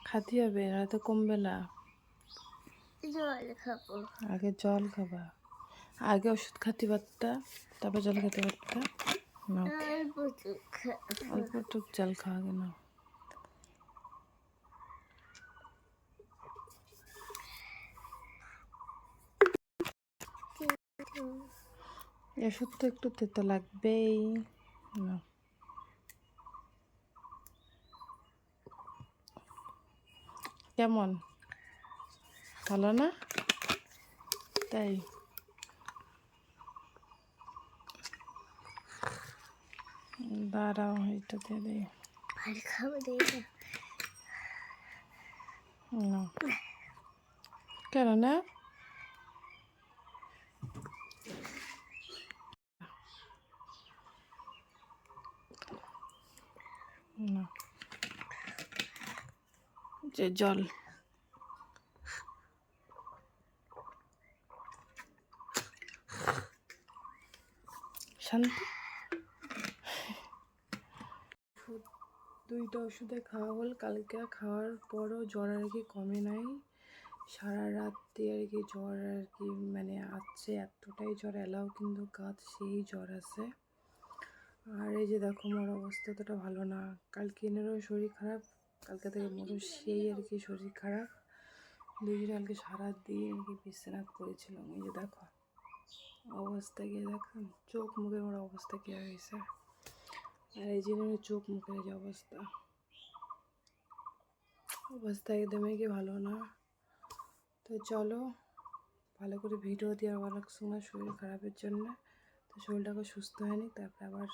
খাতে হবে, তো কমবে না। জল খাবো। আগে জল খাবা, আগে ওষুধ খাতে পারতা, তারপর জল খেতে পারতা। না, অল্প টুক জল খাওয়া কেন? ওষুধ তো একটু তেতো লাগবেই। না, কেমন ভালো না? তাই দাঁড়াও, এটা দিয়ে দিই। না, কেন না? না, যে জল শান্তি। দুইটা ওষুধে খাওয়া হল, কালকে খাওয়ার পরও জ্বর আর কি কমে নাই। সারা রাত্রি আর কি জ্বর আর কি মানে আছে, এতটাই জ্বর, এলাও কিন্তু কাজ সেই জ্বর আছে। আর এই যে দেখো মোর অবস্থা তোটা ভালো না, কালকে এনেরও শরীর খারাপ, কালকে থেকে মোরও সেই আর কি শরীর খারাপ। দুজনে কালকে সারাদিন আর কি বিছানাত পড়েছিলাম। এই যে দেখো অবস্থা, গিয়ে দেখো চোখ মুখের মোর অবস্থা কী হয়েছে। আর এই জন্য চোখ মুখের যে অবস্থা, অবস্থা একদমই কি ভালো না। তো চলো ভালো করে ভিডিও দেওয়া ভালো সময় শরীর খারাপের জন্য, তো শরীরটাকে সুস্থ হয়নি, তারপরে আবার